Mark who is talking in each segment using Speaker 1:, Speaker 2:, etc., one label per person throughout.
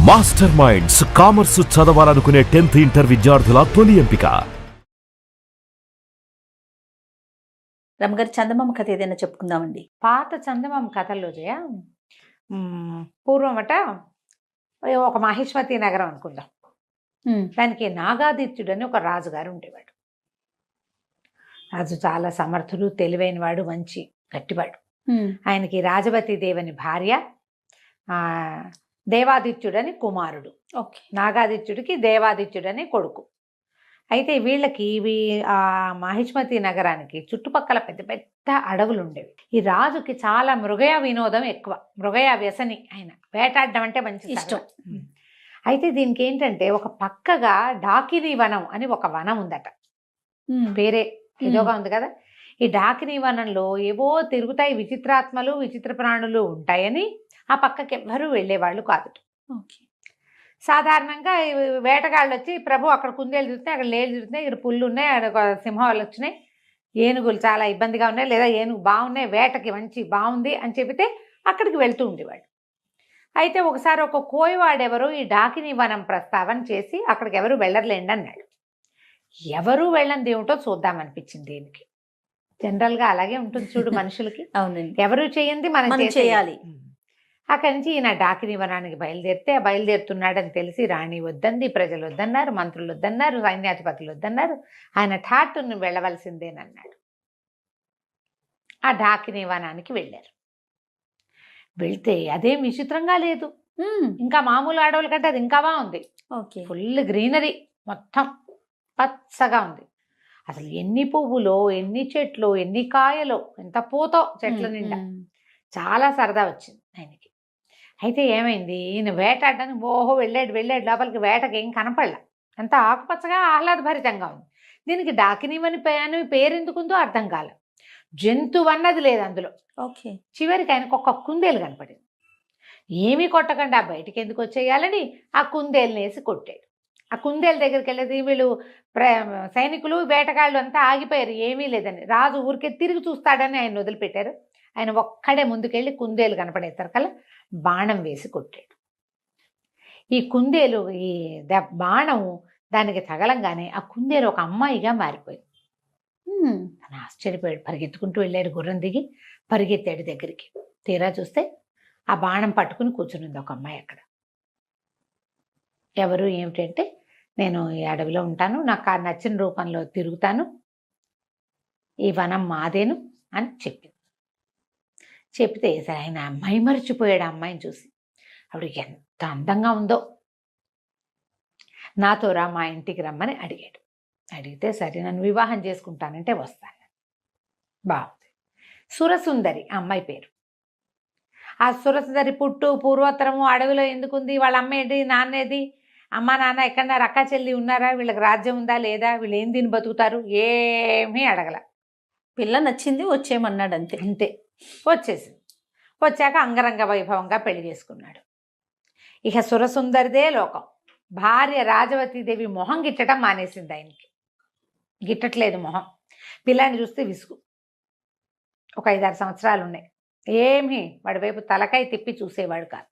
Speaker 1: Master minds commerce చదవాలనుకునే 10th inter విద్యార్థుల తొలి ఎంపిక.
Speaker 2: రమగారి చందమామ కథ ఏదైనా చెప్పుకుందామండి.
Speaker 3: పాత చందమామ కథల్లో జయ పూర్వమట ఒక మహిష్మతి నగరం అనుకుందాం. దానికి నాగాదిత్యుడు అని ఒక రాజుగారు ఉండేవాడు. రాజు చాలా సమర్థుడు, తెలివైన వాడు, మంచి గట్టివాడు. ఆయనకి రాజవతి దేవని భార్య, దేవాదిత్యుడని కుమారుడు.
Speaker 2: ఓకే.
Speaker 3: నాగాదిత్యుడికి దేవాదిత్యుడని కొడుకు. అయితే వీళ్ళకి ఆ మహిష్మతి నగరానికి చుట్టుపక్కల పెద్ద పెద్ద అడవులు ఉండేవి. ఈ రాజుకి చాలా మృగయ వినోదం ఎక్కువ, మృగయ వ్యసని. ఆయన వేటాడడం అంటే మంచి ఇష్టం. అయితే దీనికి ఏంటంటే ఒక పక్కగా డాకిని వనం అని ఒక వనం ఉందట. పేరే ఏదోగా ఉంది కదా. ఈ డాకిని వనంలో ఏవో తిరుగుతాయి విచిత్రాత్మలు, విచిత్ర ప్రాణులు ఉంటాయని ఆ పక్కకి ఎవ్వరూ వెళ్ళేవాళ్ళు కాదు. సాధారణంగా వేటగాళ్ళు వచ్చి ప్రభు అక్కడ కుందేలు తిరుగుతున్నాయి, అక్కడ లేలు తిరుగుతున్నాయి, ఇక్కడ పుల్లు ఉన్నాయి, అక్కడ సింహాలు వచ్చినాయి, ఏనుగులు చాలా ఇబ్బందిగా ఉన్నాయి, లేదా ఏనుగు బాగున్నాయి, వేటకి మంచి బాగుంది అని చెబితే అక్కడికి వెళ్తూ ఉండేవాడు. అయితే ఒకసారి ఒక కోయవాడెవరు ఈ డాకిని వనం ప్రస్తావన చేసి అక్కడికి ఎవరు వెళ్ళర్లేండి అన్నాడు. ఎవరు వెళ్ళంది ఏమిటో చూద్దామనిపించింది దీనికి. జనరల్గా అలాగే ఉంటుంది చూడు మనుషులకి.
Speaker 2: అవునండి,
Speaker 3: ఎవరు చేయండి మనం
Speaker 2: చేయాలి.
Speaker 3: అక్కడి నుంచి ఈయన డాకిని వనానికి బయలుదేరుతున్నాడని తెలిసి రాణి వద్దంది, ప్రజలు వద్దన్నారు, మంత్రులు వద్దన్నారు, సైన్యాధిపతులు వద్దన్నారు. ఆయన ఠాటును వెళ్ళవలసిందేనన్నాడు. ఆ డాకిని వనానికి వెళ్ళారు. వెళ్తే అదేం విచిత్రంగా లేదు, ఇంకా మామూలు అడవుల కంటే అది ఇంకా బాగుంది.
Speaker 2: ఓకే.
Speaker 3: ఫుల్ గ్రీనరీ, మొత్తం పచ్చగా ఉంది. అసలు ఎన్ని పువ్వులో, ఎన్ని చెట్లు, ఎన్ని కాయలో, ఎంత పూతో చెట్ల నిండా. చాలా సరదా వచ్చింది ఆయనకి. అయితే ఏమైంది, ఈయన వేటాడడానికి వెళ్ళాడు లోపలికి. వేటకి ఏం కనపడలా, ఎంత ఆకుపచ్చగా ఆహ్లాదభరితంగా ఉంది. దీనికి డాకినివని పేరు ఎందుకుందో అర్థం కాలే. జంతువు అన్నది లేదు అందులో.
Speaker 2: ఓకే.
Speaker 3: చివరికి ఆయనకు ఒక కుందేలు కనపడింది. ఏమీ కొట్టకుండా బయటికి ఎందుకు వచ్చేయాలని ఆ కుందేలుని వేసి కొట్టాడు. ఆ కుందేలు దగ్గరికి వెళ్ళేది వీళ్ళు సైనికులు, వేటగాళ్ళు అంతా ఆగిపోయారు, ఏమీ లేదని. రాజు ఊరికే తిరిగి చూస్తాడని ఆయన వదిలిపెట్టారు. ఆయన ఒక్కడే ముందుకెళ్ళి కుందేలు కనపడేసరికల్లా బాణం వేసి కొట్టాడు. ఈ కుందేలు ఈ బాణం దానికి తగలంగానే ఆ కుందేలు ఒక అమ్మాయిగా మారిపోయింది. తను ఆశ్చర్యపోయాడు. పరిగెత్తుకుంటూ వెళ్ళాడు, గుర్రం దిగి పరిగెత్తాడు దగ్గరికి. తీరా చూస్తే ఆ బాణం పట్టుకుని కూర్చునింది ఒక అమ్మాయి అక్కడ. ఎవరు ఏమిటంటే, నేను ఈ అడవిలో ఉంటాను, నాకు ఆ నచ్చిన రూపంలో తిరుగుతాను, ఈ వనం మాదేను అని చెప్పింది. చెప్తే ఆయన మైమరిచిపోయాడు ఆ అమ్మాయిని చూసి. ఆవిడ ఎంత అందంగా ఉందో. నాతో రా, మా ఇంటికి రమ్మని అడిగాడు. అడిగితే సరే నన్ను వివాహం చేసుకుంటానంటే వస్తాను. బాగుంది. సురసుందరి ఆ అమ్మాయి పేరు. ఆ సురసుందరి పుట్టు పూర్వోత్తరము అడవిలో ఎందుకుంది, వాళ్ళ అమ్మ ఏంటి, నాన్నేది, అమ్మ నాన్న ఎక్కడన్నా, అక్క చెల్లి ఉన్నారా, వీళ్ళకి రాజ్యం ఉందా లేదా, వీళ్ళు ఏం తిని బతుకుతారు, ఏమీ అడగల.
Speaker 2: పిల్ల నచ్చింది, వచ్చేయమన్నాడు అంతే.
Speaker 3: అంతే. వచ్చేసింది. వచ్చాక అంగరంగ వైభవంగా పెళ్లి చేసుకున్నాడు. ఇక సురసుందరిదే లోకం. భార్య రాజవతీదేవి మొహం గిట్టడం మానేసింది ఆయనకి. గిట్టట్లేదు మొహం. పిల్లాన్ని చూస్తే విసుగు. ఒక 5-6 సంవత్సరాలు ఉన్నాయి. ఏమీ వాడి వైపు తలకాయ తిప్పి చూసేవాడు కాదు.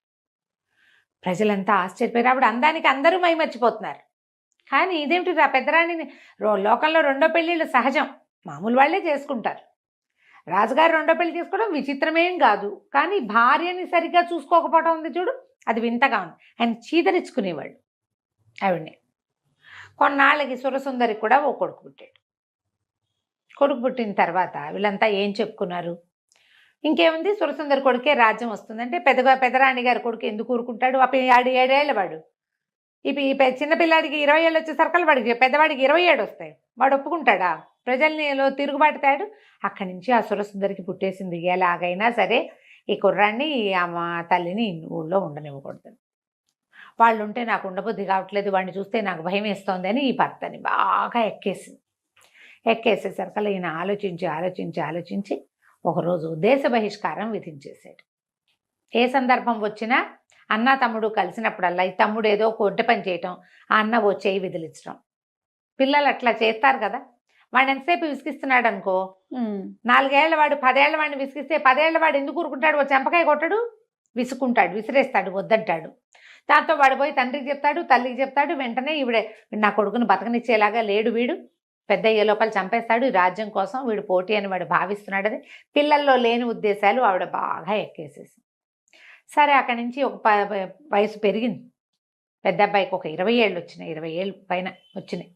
Speaker 3: ప్రజలంతా ఆశ్చర్యపోయారు. ఆవిడ అందానికి అందరూ మైమర్చిపోతున్నారు. కానీ ఇదేమిటి, ఆ పెద్దరాణిని లోకంలో రెండో పెళ్ళిళ్ళు సహజం, మామూలు వాళ్ళే చేసుకుంటారు. రాజుగారు రెండో పెళ్లి చేసుకోవడం విచిత్రమేం కాదు. కానీ భార్యని సరిగ్గా చూసుకోకపోవడం ఉంది చూడు, అది వింతగా ఉంది. ఆయన చీదరించుకునేవాళ్ళు ఆవిడ్ని. కొన్నాళ్ళకి సురసుందరికి కూడా ఓ కొడుకు పుట్టాడు. కొడుకు పుట్టిన తర్వాత వీళ్ళంతా ఏం చెప్పుకున్నారు, ఇంకేముంది, సురసుందరి కొడుకే రాజ్యం వస్తుందంటే పెద్దరాణి గారి కొడుకు ఎందుకు ఊరుకుంటాడు. 7 ఏళ్ళ వాడు. ఇప్పుడు చిన్నపిల్లాడికి 20 ఏళ్ళు వచ్చేసరికి వాడికి పెద్దవాడికి 27 వస్తాయి. వాడు ఒప్పుకుంటాడా? ప్రజల్నిలో తిరుగుబాటుతాడు. అక్కడి నుంచి ఆ సురసుందరికి పుట్టేసింది, ఎలాగైనా సరే ఈ కుర్రాన్ని, అమ్మ తల్లిని ఊళ్ళో ఉండనివ్వకూడదు. వాళ్ళు ఉంటే నాకు ఉండబుద్ధి కావట్లేదు, వాడిని చూస్తే నాకు భయం వేస్తోంది అని ఈ భర్తని బాగా ఎక్కేసింది. ఎక్కేసేసరికల్లా ఈయన ఆలోచించి ఒకరోజు దేశ బహిష్కారం విధించేశాడు. ఏ సందర్భం వచ్చినా అన్న తమ్ముడు కలిసినప్పుడల్లా ఈ తమ్ముడు ఏదో కొడ్డ పని చేయటం, ఆ అన్న ఓ చేయి విదిలించడం. పిల్లలు అట్లా చేస్తారు కదా. వాడు ఎంతసేపు విసిగిస్తున్నాడు అనుకో, 4 ఏళ్ల వాడు 10 ఏళ్ల వాడిని విసిగిస్తే 10 ఏళ్ల వాడు ఎందుకు ఊరుకుంటాడు, ఓ చెంపకాయ కొట్టడు, విసుకుంటాడు, విసిరేస్తాడు, వద్దంటాడు. దాంతో వాడు పోయి తండ్రికి చెప్తాడు, తల్లికి చెప్తాడు. వెంటనే ఈవిడే నా కొడుకుని బతకనిచ్చేలాగా లేడు వీడు, పెద్ద అయ్యే లోపల చంపేస్తాడు, ఈ రాజ్యం కోసం వీడు పోటీ అని వాడు భావిస్తున్నాడని పిల్లల్లో లేని ఉద్దేశాలు ఆవిడ బాగా ఎక్కేసేసి. సరే అక్కడి నుంచి వయసు పెరిగింది. పెద్ద అబ్బాయికి ఒక 20 ఏళ్ళు వచ్చినాయి, 20 ఏళ్ళు పైన వచ్చినాయి.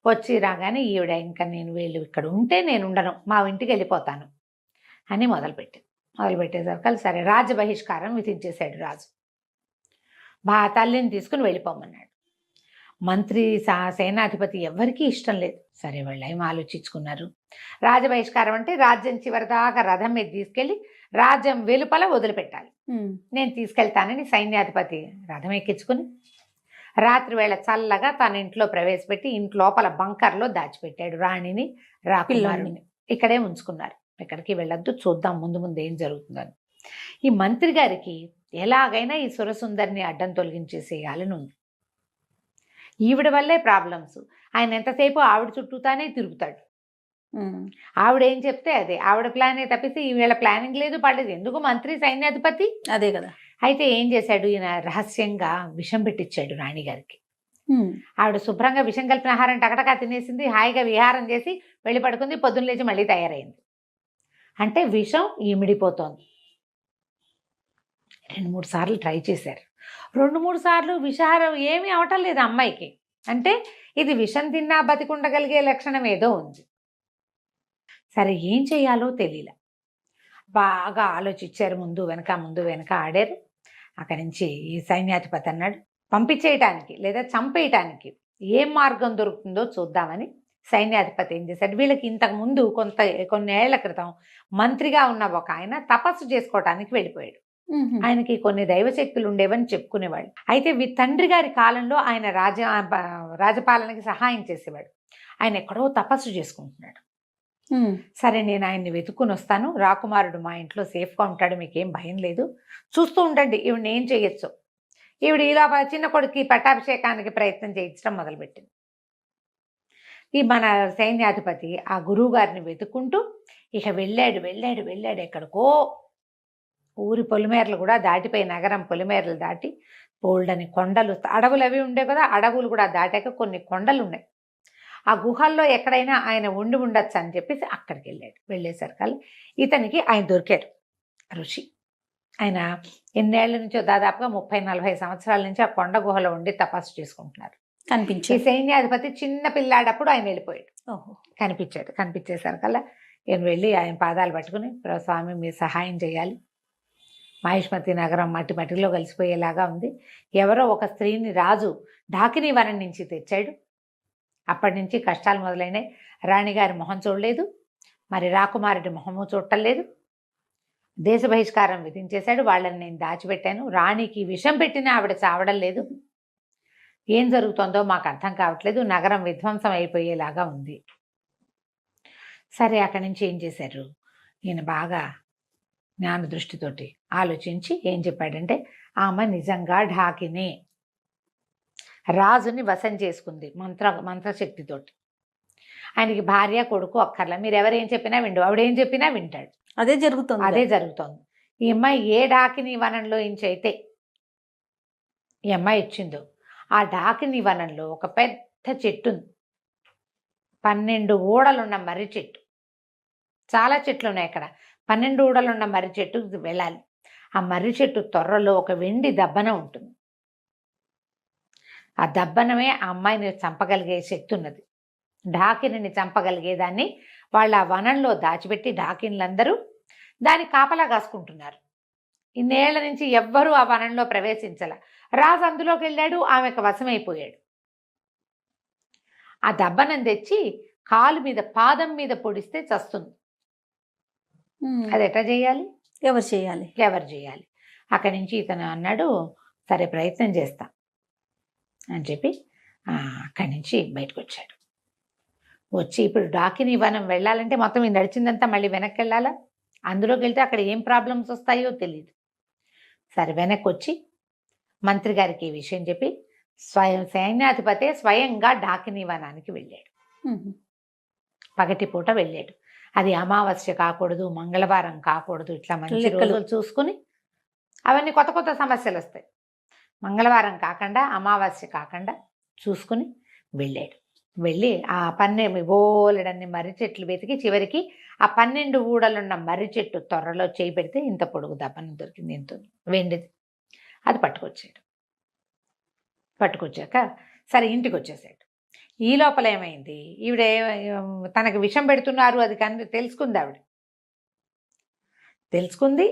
Speaker 3: వచ్చి రాగానే ఈవిడ ఇంకా నేను వీళ్ళు ఇక్కడ ఉంటే నేను ఉండను, మా ఇంటికి వెళ్ళిపోతాను అని మొదలుపెట్టేసరికి సరే రాజ్య బహిష్కారం విధించేశాడు రాజు. తల్లిని తీసుకుని వెళ్ళిపోమన్నాడు. మంత్రి సేనాధిపతి ఎవరికీ ఇష్టం లేదు. సరే వాళ్ళు ఏం ఆలోచించుకున్నారు, రాజ్య బహిష్కారం అంటే రాజ్యం చివరిదాకా రథం మీద తీసుకెళ్ళి రాజ్యం వెలుపల వదిలిపెట్టాలి, నేను తీసుకెళ్తానని సైన్యాధిపతి రథం ఎక్కించుకుని రాత్రి వేళ చల్లగా తన ఇంట్లో ప్రవేశపెట్టి ఇంటి లోపల బంకర్లో దాచిపెట్టాడు రాణిని, రాకుమారుని. ఇక్కడే ఉంచుకున్నారు, ఎక్కడికి వెళ్ళొద్దు, చూద్దాం ముందు ముందు ఏం జరుగుతుందని. ఈ మంత్రి గారికి ఎలాగైనా ఈ సురసుందరిని అడ్డం తొలగించేసేయాలని ఉంది. ఈవిడ వల్లే ప్రాబ్లమ్స్. ఆయన ఎంతసేపు ఆవిడ చుట్టూతానే తిరుగుతాడు. ఆవిడ ఏం చెప్తే అదే, ఆవిడ ప్లానే తప్పిస్తే ఈవేళ ప్లానింగ్ లేదు పడలేదు. ఎందుకు మంత్రి సైన్యాధిపతి
Speaker 2: అదే కదా.
Speaker 3: అయితే ఏం చేశాడు ఈయన, రహస్యంగా విషం పెట్టించాడు రాణిగారికి. ఆవిడ శుభ్రంగా విషం కలిపిన ఆహారం టకటకా తినేసింది, హాయిగా విహారం చేసి వెళ్ళి పడుకుంది. పొద్దున్న లేచి మళ్ళీ తయారైంది. అంటే విషం ఈమిడిపోతోంది. 2-3 సార్లు ట్రై చేశారు. 2-3 సార్లు విషాహారం ఏమీ అవటం లేదు అమ్మాయికి. అంటే ఇది విషం తిన్నా బతికుండగలిగే లక్షణం ఏదో ఉంది. సరే ఏం చేయాలో తెలియలే. బాగా ఆలోచించారు, ముందు వెనక ఆడారు. అక్కడి నుంచి ఈ సైన్యాధిపతి అన్నాడు, పంపించేయటానికి లేదా చంపేయటానికి ఏం మార్గం దొరుకుతుందో చూద్దామని సైన్యాధిపతి ఏం చేశాడు, వీళ్ళకి ఇంతకు ముందు కొన్నేళ్ల క్రితం మంత్రిగా ఉన్న ఒక ఆయన తపస్సు చేసుకోవటానికి వెళ్ళిపోయాడు. ఆయనకి కొన్ని దైవశక్తులు ఉండేవని చెప్పుకునేవాడు. అయితే తండ్రి గారి కాలంలో ఆయన రాజపాలనకి సహాయం చేసేవాడు. ఆయన ఎక్కడో తపస్సు చేసుకుంటున్నాడు. సరే నేను ఆయన్ని వెతుక్కుని వస్తాను, రాకుమారుడు మా ఇంట్లో సేఫ్గా ఉంటాడు, మీకేం భయం లేదు, చూస్తూ ఉండండి ఈవిడ ఏం చేయొచ్చు. ఈవిడ ఇలా చిన్న కొడుకు పట్టాభిషేకానికి ప్రయత్నం చేయించడం మొదలుపెట్టింది. ఈ మన సైన్యాధిపతి ఆ గురువు గారిని వెతుక్కుంటూ ఇక వెళ్ళాడు ఎక్కడికో. ఊరి పొలిమేరలు కూడా దాటిపోయి, నగరం పొలిమేరలు దాటి బోల్డని కొండలు, అడవులు అవి ఉండే కదా, అడవులు కూడా దాటాక కొన్ని కొండలు ఉన్నాయి. ఆ గుహల్లో ఎక్కడైనా ఆయన ఉండొచ్చు అని చెప్పేసి అక్కడికి వెళ్ళేసరికల్లా ఇతనికి ఆయన దొరికాడు, ఋషి. ఆయన ఎన్నేళ్ల నుంచో దాదాపుగా 30-40 సంవత్సరాల నుంచి ఆ కొండ గుహలో ఉండి తపస్సు చేసుకుంటున్నారు. ఈ సైన్యాధిపతి చిన్న పిల్లాడప్పుడు ఆయన వెళ్ళిపోయాడు. కనిపించేసరికల్లా నేను వెళ్ళి ఆయన పాదాలు పట్టుకుని, స్వామి మీరు సహాయం చేయాలి, మహిష్మతి నగరం మట్టిలో కలిసిపోయేలాగా ఉంది. ఎవరో ఒక స్త్రీని రాజు ఢాకినీ వనం నుంచి తెచ్చాడు. అప్పటి నుంచి కష్టాలు మొదలైనాయి. రాణిగారి మొహం చూడలేదు, మరి రాకుమారుడి మొహము చూడలేదు. దేశ బహిష్కారం విధించేశాడు. వాళ్ళని నేను దాచిపెట్టాను. రాణికి విషం పెట్టినా ఆవిడ చావడం లేదు. ఏం జరుగుతుందో మాకు అర్థం కావట్లేదు. నగరం విధ్వంసం అయిపోయేలాగా ఉంది. సరే అక్కడి నుంచి ఏం చేశారు, ఈయన బాగా జ్ఞాన దృష్టితోటి ఆలోచించి ఏం చెప్పాడంటే, ఆమె నిజంగా ఢాకినే రాజుని వశం చేసుకుంది మంత్రశక్తితోటి. ఆయనకి భార్య కొడుకు అక్కర్లా, మీరు ఎవరేం చెప్పినా విండు, ఆవిడేం చెప్పినా వింటాడు.
Speaker 2: అదే జరుగుతోంది.
Speaker 3: ఈ అమ్మాయి ఏ ఢాకినీ వనంలో అయితే ఈ అమ్మాయి ఇచ్చిందో ఆ ఢాకినీ వనంలో ఒక పెద్ద చెట్టు ఉంది. 12 ఊడలున్న మర్రి చెట్టు. చాలా చెట్లు ఉన్నాయి అక్కడ. 12 ఊడలున్న మర్రి చెట్టుకు వెళ్ళాలి. ఆ మర్రి చెట్టు తొర్రలో ఒక వెండి దబ్బన ఉంటుంది. ఆ దబ్బనమే ఆ అమ్మాయిని చంపగలిగే శక్తి ఉన్నది. ఢాకిని చంపగలిగేదాన్ని వాళ్ళు ఆ వనంలో దాచిపెట్టి ఢాకిన్లందరూ దాన్ని కాపలా కాసుకుంటున్నారు. ఇన్నేళ్ల నుంచి ఎవ్వరూ ఆ వనంలో ప్రవేశించాల. రాజు అందులోకి వెళ్ళాడు, ఆమెకు వశమైపోయాడు. ఆ దబ్బనం తెచ్చి కాలు మీద, పాదం మీద పొడిస్తే చస్తుంది. అది ఎట్లా చేయాలి, ఎవరు చేయాలి? అక్కడి నుంచి ఇతను అన్నాడు, సరే ప్రయత్నం చేస్తా అని చెప్పి అక్కడి నుంచి బయటకు వచ్చాడు. వచ్చి ఇప్పుడు ఢాకినీ వనం వెళ్ళాలంటే మొత్తం ఇది నడిచిందంతా మళ్ళీ వెనక్కి వెళ్ళాలా. అందులోకి వెళ్తే అక్కడ ఏం ప్రాబ్లమ్స్ వస్తాయో తెలియదు. సరే వెనక్కి వచ్చి మంత్రి గారికి ఈ విషయం చెప్పి సైన్యాధిపతి స్వయంగా ఢాకినీ వనానికి వెళ్ళాడు. పగటిపూట వెళ్ళాడు. అది అమావాస్య కాకూడదు, మంగళవారం కాకూడదు, ఇట్లా మంచి రోజులు చూసుకుని. అవన్నీ కొత్త కొత్త సమస్యలు వస్తాయి. మంగళవారం కాకుండా అమావాస్య కాకుండా చూసుకుని వెళ్ళాడు. వెళ్ళి ఆ 12 బోలెడన్ని మర్రి చెట్లు వెతికి చివరికి ఆ 12 ఊడలున్న మర్రి చెట్టు త్వరలో చేయి పెడితే ఇంత పొడుగు దప్పనం దొరికింది, ఇంత వెండిది. అది పట్టుకొచ్చాడు. పట్టుకొచ్చాక సరే ఇంటికి వచ్చేసాడు. ఈ లోపల ఏమైంది, ఈవిడ తనకు విషం పెడుతున్నారు అది కానీ తెలుసుకుంది ఆవిడ. తెలుసుకుంది.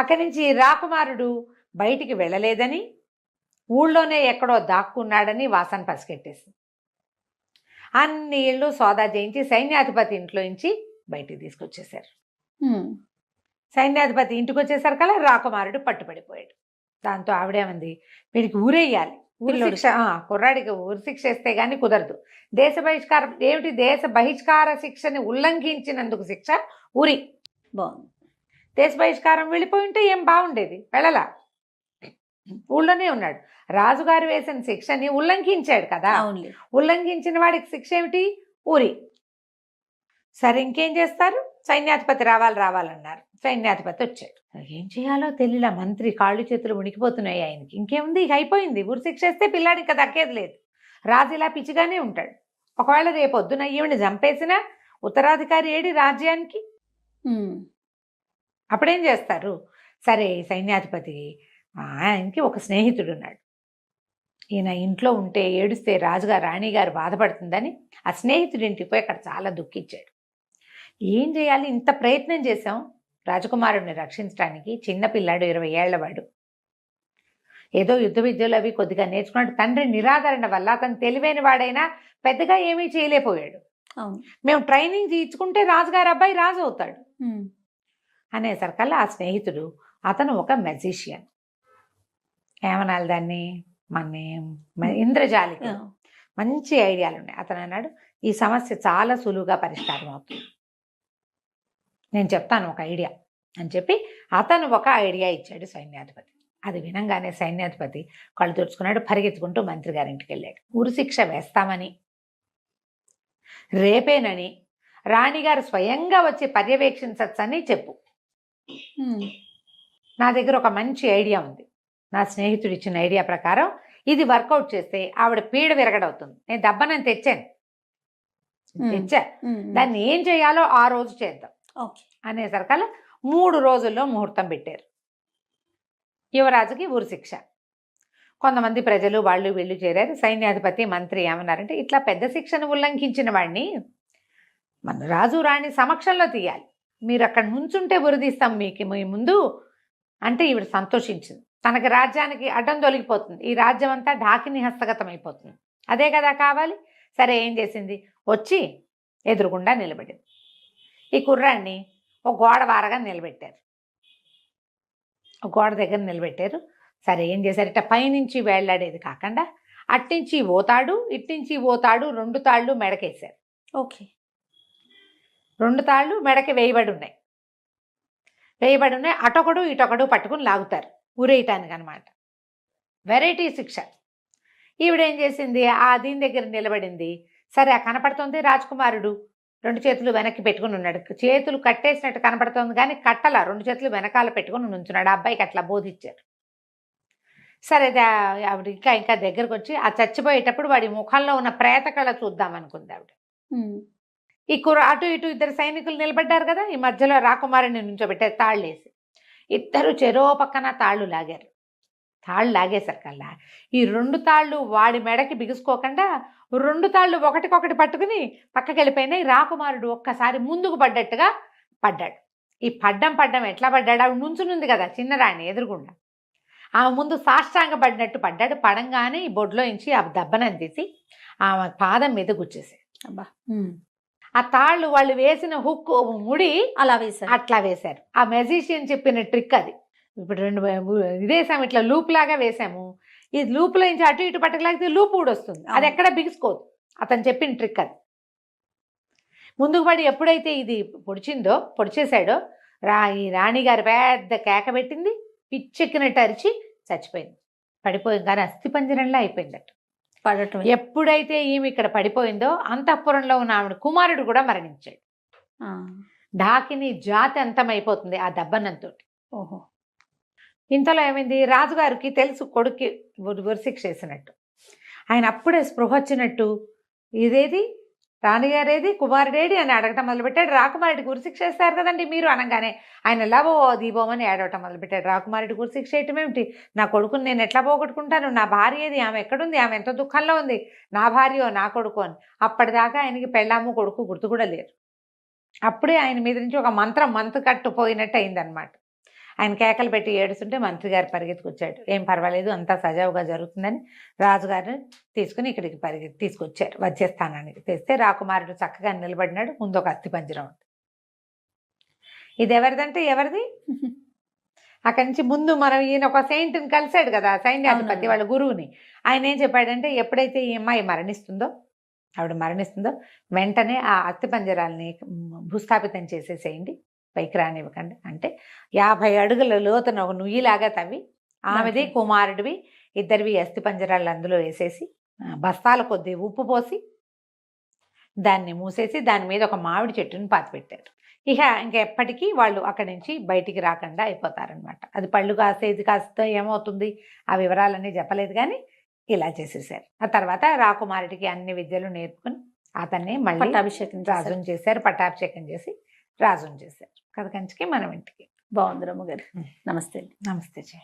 Speaker 3: అక్కడి నుంచి రాకుమారుడు బయటికి వెళ్ళలేదని, ఊళ్ళోనే ఎక్కడో దాక్కున్నాడని వాసన పసిగట్టేసింది. అన్ని ఇళ్ళు సోదా చేయించి సైన్యాధిపతి ఇంట్లో నుంచి బయటికి తీసుకొచ్చేశారు. సైన్యాధిపతి ఇంటికి వచ్చేసరికి కల్లా రాకుమారుడు పట్టుబడిపోయాడు. దాంతో ఆవిడేమంది, వీడికి ఊరేయాలి, ఊరి శిక్ష, కుర్రాడికి ఊరి శిక్ష వేస్తే గానీ కుదరదు. దేశ బహిష్కారం ఏమిటి, దేశ బహిష్కార శిక్షని ఉల్లంఘించినందుకు శిక్ష ఊరి.
Speaker 2: బాగుంది.
Speaker 3: దేశ బహిష్కారం వెళ్ళిపోయి ఉంటే ఏం బాగుండేది, వెళ్ళలా, ఊళ్ళోనే ఉన్నాడు. రాజుగారు వేసిన శిక్షని ఉల్లంఘించాడు కదా, ఉల్లంఘించిన వాడికి శిక్ష ఏమిటి, ఊరి. సరే ఇంకేం చేస్తారు, సైన్యాధిపతి రావాలన్నారు. సైన్యాధిపతి వచ్చాడు. ఏం చేయాలో తెలియలా, మంత్రి కాళ్ళు చేతులు ఉనికిపోతున్నాయి ఆయనకి. ఇంకేముంది, ఇక అయిపోయింది, ఊరి శిక్ష వేస్తే పిల్లాడి ఇంకా దక్కేది లేదు. రాజు ఇలా పిచ్చిగానే ఉంటాడు. ఒకవేళ రేపొద్దున ఈవిని చంపేసినా ఉత్తరాధికారి ఏడి రాజ్యానికి, అప్పుడేం చేస్తారు. సరే సైన్యాధిపతి ఆయనకి ఒక స్నేహితుడు ఉన్నాడు. ఈయన ఇంట్లో ఉంటే ఏడుస్తే రాజుగారు రాణిగారు బాధపడుతుందని ఆ స్నేహితుడి ఇంటికి పోయి అక్కడ చాలా దుఃఖించాడు. ఏం చేయాలి, ఇంత ప్రయత్నం చేశాం రాజకుమారుడిని రక్షించడానికి, చిన్నపిల్లాడు 20 ఏళ్లవాడు, ఏదో యుద్ధ విద్యలు అవి కొద్దిగా నేర్చుకున్నాడు. తండ్రి నిరాదరణ వల్ల అతను తెలివైన వాడైనా పెద్దగా ఏమీ చేయలేకపోయాడు. మేము ట్రైనింగ్ తీర్చుకుంటే రాజుగారు అబ్బాయి రాజు అవుతాడు అనేసరికల్లా ఆ స్నేహితుడు, అతను ఒక మెజిషియన్, ఏమనాలి దాన్ని, మన ఇంద్రజాలికి మంచి ఐడియాలు ఉన్నాయి. అతను అన్నాడు, ఈ సమస్య చాలా సులువుగా పరిష్కారం అవుతుంది, నేను చెప్తాను ఒక ఐడియా అని చెప్పి అతను ఒక ఐడియా ఇచ్చాడు సైన్యాధిపతి. అది వినంగానే సైన్యాధిపతి కళ్ళు తుడుచుకున్నాడు, పరిగెత్తుకుంటూ మంత్రి గారింటికి వెళ్ళాడు. ఉరి శిక్ష వేస్తామని, రేపేనని రాణిగారు స్వయంగా వచ్చి పర్యవేక్షించచ్చని చెప్పు. నా దగ్గర ఒక మంచి ఐడియా ఉంది, నా స్నేహితుడు ఇచ్చిన ఐడియా ప్రకారం ఇది వర్కౌట్ చేస్తే ఆవిడ పీడ విరగడవుతుంది. నేను దెబ్బనని తెచ్చా, దాన్ని ఏం చేయాలో ఆ రోజు చేద్దాం అనేసరికల్లా 3 రోజుల్లో ముహూర్తం పెట్టారు. యువరాజుకి ఊరి శిక్ష. కొంతమంది ప్రజలు వాళ్ళు వీళ్ళు చేరారు. సైన్యాధిపతి మంత్రి ఏమన్నారంటే, ఇట్లా పెద్ద శిక్షను ఉల్లంఘించిన వాడిని మన రాజు రాణి సమక్షంలో తీయాలి, మీరు అక్కడ నుంచుంటే ఉరిదీస్తాం మీకు మీ ముందు అంటే ఈవిడ సంతోషించింది. తనకి రాజ్యానికి అడ్డం తొలగిపోతుంది, ఈ రాజ్యం అంతా ఢాకిని హస్తగతం అయిపోతుంది, అదే కదా కావాలి. సరే ఏం చేసింది, వచ్చి ఎదురుగుండా నిలబడింది. ఈ కుర్రాన్ని ఒక గోడ వారగా నిలబెట్టారు, ఒక గోడ దగ్గర నిలబెట్టారు. సరే ఏం చేశారు, ఇట్లా పైనుంచి వేళ్లాడేది కాకుండా అట్నుంచి పోతాడు ఇట్నుంచి పోతాడు, 2 తాళ్ళు మెడకేశారు. 2 తాళ్ళు మెడకి వేయబడి ఉన్నాయి. అటొకడు ఇటొకడు పట్టుకుని లాగుతారు ఊరేయటానికి అనమాట. వెరైటీ శిక్ష. ఈవిడేం చేసింది, ఆ దీని దగ్గర నిలబడింది. సరే ఆ కనపడుతుంది రాజకుమారుడు 2 చేతులు వెనక్కి పెట్టుకుని ఉన్నాడు. చేతులు కట్టేసినట్టు కనపడుతుంది కానీ కట్టలా, 2 చేతులు వెనకాల పెట్టుకుని నుంచున్నాడు. ఆ అబ్బాయికి అట్లా బోధించారు. సరే ఆవిడ ఇంకా దగ్గరకు వచ్చి ఆ చచ్చిపోయేటప్పుడు వాడి ముఖంలో ఉన్న ప్రేత కళ చూద్దాం అనుకుంది ఆవిడ. ఈ అటు ఇటు 2 సైనికులు నిలబడ్డారు కదా, ఈ మధ్యలో రాకుమారుని నుంచోబెట్టారు తాళ్ళేసి. ఇద్దరు చెరో పక్కన తాళ్ళు లాగారు. తాళ్ళు లాగేసరికల్లా ఈ 2 తాళ్ళు వాడి మెడకి బిగుసుకోకుండా 2 తాళ్ళు ఒకటికొకటి పట్టుకుని పక్కకి వెళ్ళిపోయినాయి. రాకుమారుడు ఒక్కసారి ముందుకు పడ్డట్టుగా పడ్డాడు. ఈ పడ్డం ఎట్లా పడ్డాడు, ఆవిడ నుంచునుంది కదా చిన్నరాణి ఎదురుగుండా, ఆమె ముందు సాష్టాంగ పడినట్టు పడ్డాడు. పడంగానే ఈ బొడ్లో నుంచి ఆ దెబ్బనం తీసి ఆమె పాదం మీద గుచ్చేసాడు. అబ్బా, ఆ తాళ్ళు వాళ్ళు వేసిన హుక్ ముడి అట్లా వేశారు. ఆ మెజిషియన్ చెప్పిన ట్రిక్ అది. ఇప్పుడు 2 ఇదేసాము, ఇట్లా లూప్ లాగా వేసాము. ఈ లూప్లో నుంచి అటు ఇటు పట్టకలాగితే లూప్ కూడా వస్తుంది, అది ఎక్కడ బిగుసుకోదు. అతను చెప్పిన ట్రిక్ అది. ముందుకు పడి ఎప్పుడైతే ఇది పొడిచేశాడో ఈ రాణిగారు పెద్ద కేక పెట్టింది, పిచ్చెక్కినట్టు అరిచి చచ్చిపోయింది. పడిపోయింది కానీ అస్థిపంజరంలా అయిపోయిందట పడటం. ఎప్పుడైతే ఈమె ఇక్కడ పడిపోయిందో అంతఃపురంలో ఉన్న ఆవిడ కుమారుడు కూడా మరణించాడు. ఢాకిని జాతి అంతమైపోతుంది ఆ దెబ్బనంతో. ఇంతలో ఏమైంది, రాజుగారికి తెలుసు కొడుక్కి ఉరిశిక్ష వేసినట్టు. ఆయన అప్పుడే స్పృహ వచ్చినట్టు ఇదేది రాణిగారేది కుమారుడేడి అని అడగటం మొదలుపెట్టాడు. రాకుమారుడికి ఉరిశిక్ష వేస్తారు కదండి మీరు అనగానే ఆయన లాభో దీపోమని ఏడవటం మొదలుపెట్టాడు. రాకుమారుడికి ఉరిశిక్ష వేయటం ఏమిటి, నా కొడుకుని నేను ఎట్లా పోగొట్టుకుంటాను, నా భార్య ఏది, ఆమె ఎక్కడుంది, ఆమె ఎంత దుఃఖంలో ఉంది, నా భార్యో నా కొడుకు అని. అప్పటిదాకా ఆయనకి పెళ్ళాము కొడుకు గుర్తు కూడా లేరు. అప్పుడే ఆయన మీద నుంచి ఒక మంత్రు కట్టుపోయినట్టు అయిందనమాట. ఆయన కేకలు పెట్టి ఏడుస్తుంటే మంత్రి గారు పరిగెత్తుకొచ్చాడు. ఏం పర్వాలేదు, అంతా సజావుగా జరుగుతుందని రాజుగారిని తీసుకుని ఇక్కడికి తీసుకొచ్చారు వచ్చే స్థానానికి. తెస్తే రాకుమారుడు చక్కగా నిలబడినాడు. ముందు ఒక అస్థి పంజరం ఉంది. ఇది ఎవరిదంటే ఎవరిది? అక్కడి నుంచి ముందు మనం ఈయన ఒక సెయింట్ని కలిశాడు కదా, సైన్యాధిపతి వాళ్ళ గురువుని. ఆయన ఏం చెప్పాడంటే, ఎప్పుడైతే ఈ అమ్మాయి ఆవిడ మరణిస్తుందో వెంటనే ఆ అస్థి పంజరాలని భూస్థాపితం చేసేసేయండి, పైకి రానివ్వకండి. అంటే 50 అడుగుల లోతున ఒక నుయ్యిలాగా తవ్వి ఆమెది కుమారుడివి ఇద్దరివి అస్థి పంజరాలు అందులో వేసేసి బస్తాల కొద్దీ ఉప్పు పోసి దాన్ని మూసేసి దాని మీద ఒక మామిడి చెట్టుని పాతిపెట్టారు. ఇంకెప్పటికీ వాళ్ళు అక్కడి నుంచి బయటికి రాకుండా అయిపోతారనమాట. అది పళ్ళు కాసేది కాస్త ఏమవుతుంది ఆ వివరాలన్నీ చెప్పలేదు, కానీ ఇలా చేసేసారు. ఆ తర్వాత రాకుమారుడికి అన్ని విద్యలు నేర్పుకుని అతన్ని మళ్ళీ రాజుని చేశారు. పట్టాభిషేకం చేసి రాజుని చేశారు. కథ కంచికి మనం ఇంటికి.
Speaker 2: బాగుంది రమ్మగారు. నమస్తే.
Speaker 3: నమస్తే జయ.